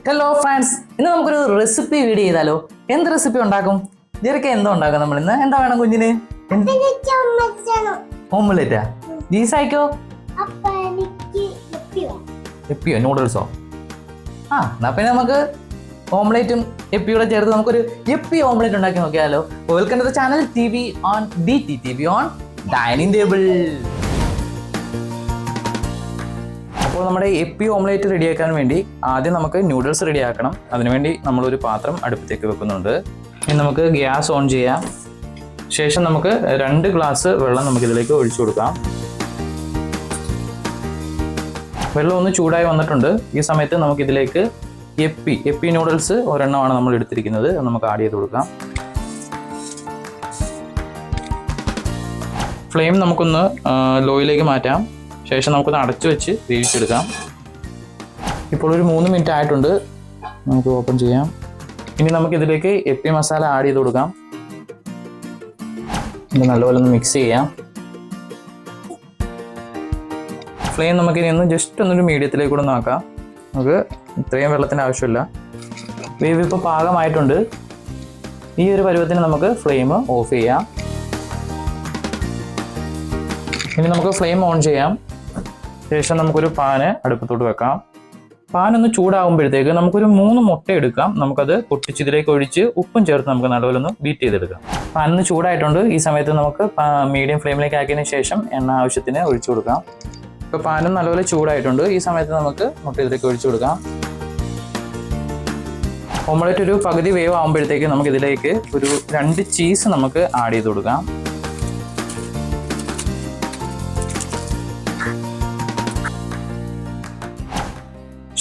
Hello friends, ഇന്ന് നമുക്കൊരു recipe video ചെയ്താലോ? എന്ത് റെസിപ്പി ഉണ്ടാക്കും? ജെറിക്ക എന്തോ ഉണ്ടാക്കാം നമ്മൾ ഇന്ന്? എന്താ വേണം കുഞ്ഞിന്? ഓംലെറ്റാ? ജീസായിക്കോ? എപ്പിയോ നൂഡിൽസോ? എന്നാ പിന്നെ നമുക്ക് ഓംലേറ്റും എപ്പിയൂടെ ചേർത്ത് നമുക്കൊരു എപ്പി ഓംലേറ്റ് ഉണ്ടാക്കി നോക്കിയാലോ? Welcome to the channel TV on DT TV on dining table. അപ്പോൾ നമ്മുടെ എപ്പി ഓംലേറ്റ് റെഡിയാക്കാൻ വേണ്ടി ആദ്യം നമുക്ക് നൂഡിൽസ് റെഡിയാക്കണം. അതിനുവേണ്ടി നമ്മളൊരു പാത്രം അടുപ്പത്തേക്ക് വെക്കുന്നുണ്ട്. ഇനി നമുക്ക് ഗ്യാസ് ഓൺ ചെയ്യാം. ശേഷം നമുക്ക് 2 ഗ്ലാസ് വെള്ളം നമുക്കിതിലേക്ക് ഒഴിച്ചു കൊടുക്കാം. വെള്ളം ഒന്ന് ചൂടായി വന്നിട്ടുണ്ട്. ഈ സമയത്ത് നമുക്കിതിലേക്ക് എപ്പി നൂഡിൽസ് ഒരെണ്ണമാണ് നമ്മൾ എടുത്തിരിക്കുന്നത്. അത് നമുക്ക് ആഡ് ചെയ്ത് കൊടുക്കാം. ഫ്ലെയിം നമുക്കൊന്ന് ലോയിലേക്ക് മാറ്റാം. ശേഷം നമുക്കൊന്ന് അടച്ചു വെച്ച് വേവിച്ചെടുക്കാം. ഇപ്പോൾ ഒരു 3 മിനിറ്റ് ആയിട്ടുണ്ട്. നമുക്ക് ഓപ്പൺ ചെയ്യാം. ഇനി നമുക്കിതിലേക്ക് എപ്പി മസാല ആഡ് ചെയ്ത് കൊടുക്കാം. ഇത് നല്ലപോലെ ഒന്ന് മിക്സ് ചെയ്യാം. ഫ്ലെയിം നമുക്കിനി ഒന്ന് ജസ്റ്റ് ഒന്നൊരു മീഡിയത്തിലേക്ക് കൂടെ നോക്കാം. നമുക്ക് ഇത്രയും വെള്ളത്തിൻ്റെ ആവശ്യമില്ല. വേവ് ഇപ്പോൾ പാകമായിട്ടുണ്ട്. ഈ ഒരു പരുവത്തിന് നമുക്ക് ഫ്ലെയിം ഓഫ് ചെയ്യാം. ഇനി നമുക്ക് ഫ്ലെയിം ഓൺ ചെയ്യാം. ശേഷം നമുക്കൊരു പാന് അടുപ്പത്തോട്ട് വെക്കാം. പാൻ ഒന്ന് ചൂടാകുമ്പോഴത്തേക്ക് നമുക്കൊരു 3 മുട്ട എടുക്കാം. നമുക്കത് പൊട്ടിച്ചിതിലേക്ക് ഒഴിച്ച് ഉപ്പും ചേർത്ത് നമുക്ക് നല്ലപോലെ ഒന്ന് ബീറ്റ് ചെയ്തെടുക്കാം. പാൻ ഒന്ന് ചൂടായിട്ടുണ്ട്. ഈ സമയത്ത് നമുക്ക് മീഡിയം ഫ്ലെയിമിലേക്ക് ആക്കിയതിന് ശേഷം എണ്ണ ആവശ്യത്തിന് ഒഴിച്ചു കൊടുക്കാം. ഇപ്പോൾ പാനും നല്ലപോലെ ചൂടായിട്ടുണ്ട്. ഈ സമയത്ത് നമുക്ക് മുട്ട ഇതിലേക്ക് ഒഴിച്ചു കൊടുക്കാം. ഓംലെറ്റ് ഒരു പകുതി വേവ് ആകുമ്പോഴത്തേക്ക് നമുക്കിതിലേക്ക് ഒരു 2 ചീസ് നമുക്ക് ആഡ് ചെയ്ത് കൊടുക്കാം.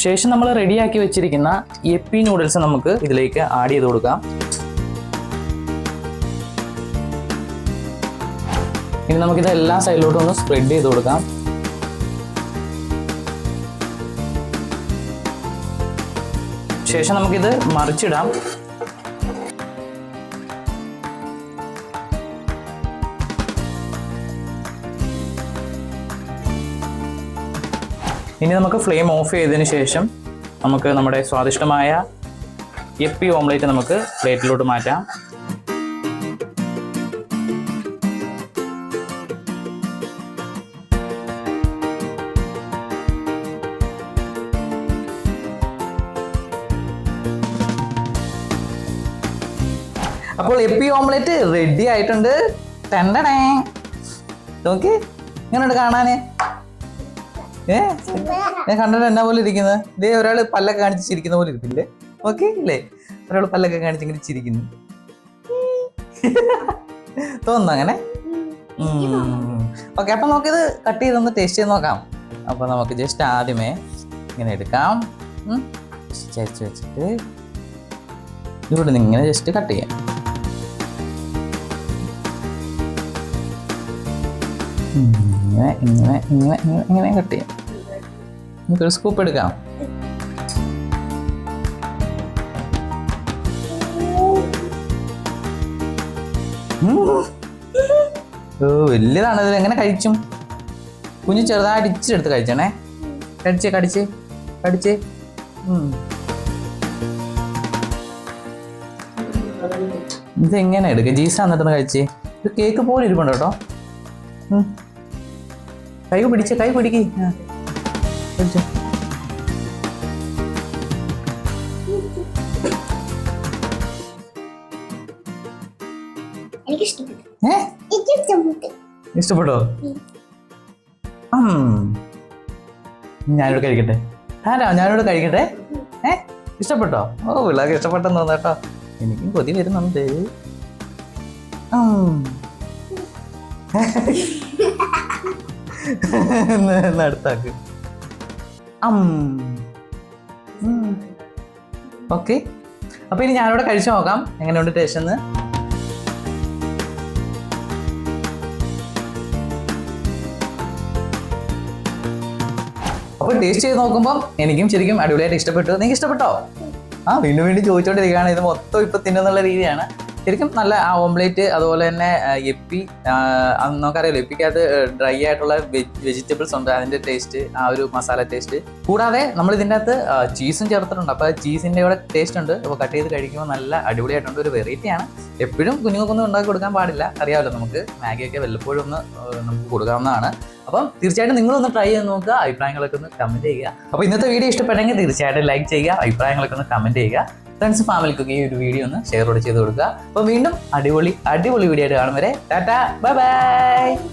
ശേഷം നമ്മൾ റെഡിയാക്കി വെച്ചിരിക്കുന്ന എപ്പി നൂഡിൽസ് നമുക്ക് ഇതിലേക്ക് ആഡ് ചെയ്ത് കൊടുക്കാം. ഇനി നമുക്കിത് എല്ലാ സൈഡിലോട്ടും ഒന്ന് സ്പ്രെഡ് ചെയ്ത് കൊടുക്കാം. ശേഷം നമുക്കിത് മറിച്ചിടാം. ഇനി നമുക്ക് ഫ്ലെയിം ഓഫ് ചെയ്തതിന് ശേഷം നമുക്ക് നമ്മുടെ സ്വാദിഷ്ടമായ എപ്പി ഓംലേറ്റ് നമുക്ക് പ്ലേറ്റിലോട്ട് മാറ്റാം. അപ്പോൾ എപ്പി ഓംലേറ്റ് റെഡി ആയിട്ടുണ്ട്. ടെൻഡടേ നോക്കി ഇങ്ങനെയുണ്ട് കാണാന്. കണ്ടിട്ട് എന്നാ പോലെ ഇരിക്കുന്നത്? ഇതേ ഒരാൾ പല്ലൊക്കെ കാണിച്ച് ചിരിക്കുന്ന പോലെ ഇരിക്കില്ലേ? ഓക്കെ ഇല്ലേ? ഒരാൾ പല്ലൊക്കെ കാണിച്ച് ഇങ്ങനെ ചിരിക്കുന്നു തോന്നുന്നു അങ്ങനെ. ഓക്കെ, അപ്പൊ നമുക്കിത് കട്ട് ചെയ്തൊന്ന് ടേസ്റ്റ് ചെയ്ത് നോക്കാം. അപ്പൊ നമുക്ക് ജസ്റ്റ് ആദ്യമേ ഇങ്ങനെ എടുക്കാം. ചരിച്ച് വെച്ചിട്ട് ഇവിടെ നിന്ന് ഇങ്ങനെ ജസ്റ്റ് കട്ട് ചെയ്യാം. ഇങ്ങനെ ഇങ്ങനെ ഇങ്ങനെ ഇങ്ങനെ കട്ട് ചെയ്യാം. നമുക്കൊരു സ്കൂപ്പ് എടുക്കാം. വലിയതാണ്. ഇത് എങ്ങനെ കഴിച്ചും? കുഞ്ഞു ചെറുതായിട്ട് ഇച്ചിരി എടുത്ത് കഴിച്ചണേ. കടിച്ച് കടിച്ച് കടിച്ച് ഇതെങ്ങനെ എടുക്കുക? ജീസ എന്നിട്ടൊന്ന് കഴിച്ച്. ഇത് കേക്ക് പോലെ ഇരിപ്പുണ്ട് കേട്ടോ. കൈ പിടിച്ച് കൈ പിടിക്ക്. ഇഷ്ടപ്പെട്ടോ? ഞാനിവിടെ കഴിക്കട്ടെ. ഞാനിവിടെ കഴിക്കട്ടെ. ഇഷ്ടപ്പെട്ടോ? ഓ, പിള്ളേർക്ക് ഇഷ്ടപ്പെട്ടെന്ന് തോന്നുന്നു കേട്ടോ. എനിക്കും കൊതി വരുന്നുണ്ട്. അടുത്താക്ക്. ഓക്കെ, അപ്പൊ ഇനി ഞാനിവിടെ കഴിച്ചു നോക്കാം എങ്ങനെയുണ്ട് ടേസ്റ്റ് എന്ന്. അപ്പോൾ ടേസ്റ്റ് ചെയ്ത് നോക്കുമ്പോൾ എനിക്കും ശരിക്കും അടിപൊളിയായിട്ട് ഇഷ്ടപ്പെട്ടു. നിങ്ങൾക്ക് ഇഷ്ടപ്പെട്ടോ? വീണ്ടും വീണ്ടും ചോദിച്ചോണ്ടിരിക്കുകയാണ്. ഇത് മൊത്തം ഇപ്പൊ തിന്നുന്നുള്ള രീതിയാണ്. ശരിക്കും നല്ല ആ ഓംലേറ്റ്, അതുപോലെ തന്നെ എപ്പി, നമുക്കറിയാലോ എപ്പിക്കകത്ത് ഡ്രൈ ആയിട്ടുള്ള വെജിറ്റബിൾസ് ഉണ്ട്, അതിന്റെ ടേസ്റ്റ്, ആ ഒരു മസാല ടേസ്റ്റ്. കൂടാതെ നമ്മൾ ഇതിൻ്റെ അകത്ത് ചീസും ചേർത്തിട്ടുണ്ട്. അപ്പോൾ ചീസിൻ്റെ കൂടെ ടേസ്റ്റ് ഉണ്ട്. അപ്പോൾ കട്ട് ചെയ്ത് കഴിക്കുമ്പോൾ നല്ല അടിപൊളിയായിട്ടുണ്ട്. ഒരു വെറൈറ്റിയാണ്. എപ്പോഴും കുഞ്ഞുങ്ങൾക്കൊന്നും ഉണ്ടാക്കി കൊടുക്കാൻ പാടില്ല, അറിയാമല്ലോ. നമുക്ക് മാഗിയൊക്കെ വല്ലപ്പോഴും ഒന്ന് നമുക്ക് കൊടുക്കാവുന്നതാണ്. അപ്പം തീർച്ചയായിട്ടും നിങ്ങളൊന്ന് ട്രൈ ചെയ്ത് നോക്കുക, അഭിപ്രായങ്ങളൊക്കെ ഒന്ന് കമൻറ്റ് ചെയ്യുക. അപ്പോൾ ഇന്നത്തെ വീഡിയോ ഇഷ്ടപ്പെട്ടെങ്കിൽ തീർച്ചയായിട്ടും ലൈക്ക് ചെയ്യുക, അഭിപ്രായങ്ങളൊക്കെ ഒന്ന് കമൻറ്റ് ചെയ്യുക. ഫ്രണ്ട്സ് ഫാമിലിക്കൊക്കെ ഈ ഒരു വീഡിയോ ഒന്ന് ഷെയർ ചെയ്ത് കൊടുക്കുക. അപ്പോൾ വീണ്ടും അടിപൊളി വീഡിയോ ആയിട്ട് കാണും വരെ ടാറ്റാ, ബൈ ബൈ.